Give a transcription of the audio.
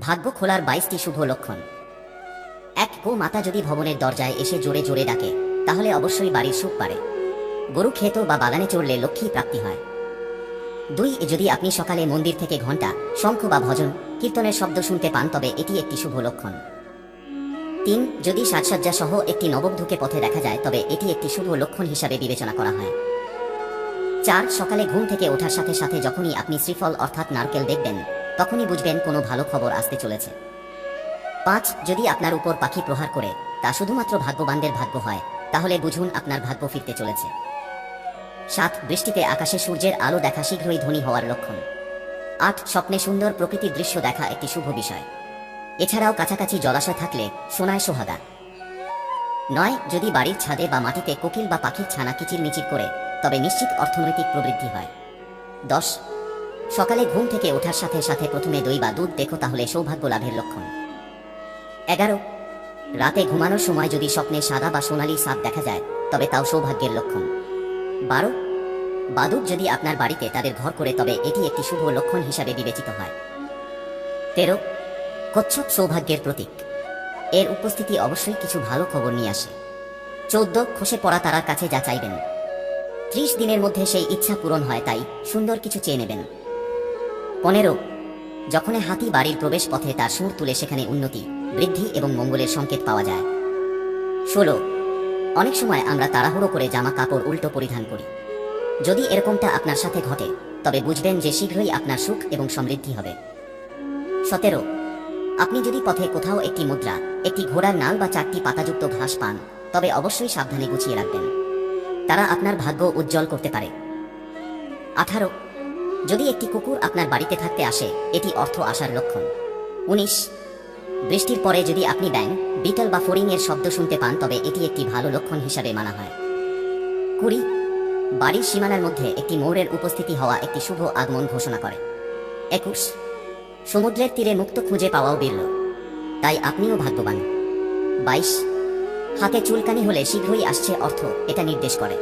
ভাগ্য খোলার 22টি শুভ লক্ষণ। এক, মাতা যদি ভবনের দরজায় এসে জোরে জোরে ডাকে, তাহলে অবশ্যই বাড়ির সুখ বাড়ে। গরু ক্ষেত বা বাগানে চড়লে লক্ষ্মী প্রাপ্তি হয়। 2, যদি আপনি সকালে মন্দির থেকে ঘণ্টা, শঙ্খ বা ভজন কীর্তনের শব্দ শুনতে পান, তবে এটি একটি শুভ লক্ষণ। 3, যদি সাজসজ্জা সহ একটি নববধূকে পথে দেখা যায়, তবে এটি একটি শুভ লক্ষণ হিসাবে বিবেচনা করা হয়। 4, সকালে ঘুম থেকে ওঠার সাথে সাথে যখনই আপনি শ্রীফল অর্থাৎ নারকেল দেখবেন, তখনই বুঝবেন কোনো ভালো খবর আসতে চলেছে। 5, যদি আপনার উপর পাখি প্রহার করে, তা শুধুমাত্র ভাগ্যবানদের ভাগ্য হয়, তাহলে বুঝুন আপনার ভাগ্য ফিরতে চলেছে। 7, বৃষ্টিতে আকাশে সূর্যের আলো দেখা শীঘ্রই ধনী হওয়ার লক্ষণ। 8, স্বপ্নে সুন্দর প্রকৃতির দৃশ্য দেখা একটি শুভ বিষয়। এছাড়াও কাছাকাছি জলাশয় থাকলে সোনায় সোহাগা। 9, যদি বাড়ির ছাদে বা মাটিতে কোকিল বা পাখির ছানা কিচিরমিচির করে, তবে নিশ্চিত অর্থনৈতিক প্রবৃদ্ধি হয়। 10, সকালে ঘুম থেকে ওঠার সাথে সাথে প্রথমে দই বা দুধ দেখো, তাহলে সৌভাগ্য লাভের লক্ষণ। 11, রাতে ঘুমানোর সময় যদি স্বপ্নে সাদা বা সোনালী সাপ দেখা যায়, তবে তাও সৌভাগ্যের লক্ষণ। 12, বাদুড় যদি আপনার বাড়িতে তাদের ঘর করে, তবে এটি একটি শুভ লক্ষণ হিসাবে বিবেচিত হয়। 13, কচ্ছপ সৌভাগ্যের প্রতীক, এর উপস্থিতি অবশ্যই কিছু ভালো খবর নিয়ে আসে। 14, খসে পড়া তারার কাছে যা চাইবেন, 30 দিনের মধ্যে সেই ইচ্ছা পূরণ হয়, তাই সুন্দর কিছু চেয়ে নেবেন। 15, যখন হাতি বাড়ির প্রবেশ পথে তার সুর তুলে, সেখানে উন্নতি, বৃদ্ধি এবং মঙ্গলের সংকেত পাওয়া যায়। 16, অনেক সময় আমরা তাড়াহুড়ো করে জামা কাপড় উল্টো পরিধান করি। যদি এরকমটা আপনার সাথে ঘটে, তবে বুঝবেন যে শীঘ্রই আপনার সুখ এবং সমৃদ্ধি হবে। 17, আপনি যদি পথে কোথাও একটি মুদ্রা, একটি ঘোড়ার নাল বা 4টি পাতাযুক্ত ঘাস পান, তবে অবশ্যই সাবধানে গুছিয়ে রাখবেন, তারা আপনার ভাগ্য উজ্জ্বল করতে পারে। 18, যদি একটি কুকুর আপনার বাড়িতে থাকতে আসে, এটি অর্থ আসার লক্ষণ। 19, বৃষ্টির পরে যদি আপনি ব্যাঙ, বিটল বা ফড়িং এর শব্দ শুনতে পান, তবে এটি একটি ভালো লক্ষণ হিসাবে মানা হয়। 20, বাড়ির সীমানার মধ্যে একটি ময়ূরের উপস্থিতি হওয়া একটি শুভ আগমন ঘোষণা করে। 21, সমুদ্রের তীরে মুক্ত খুঁজে পাওয়াও বিরল, তাই আপনিও ভাগ্যবান। 22, হাতে চুলকানি হলে শীঘ্রই আসছে অর্থ, এটা নির্দেশ করে।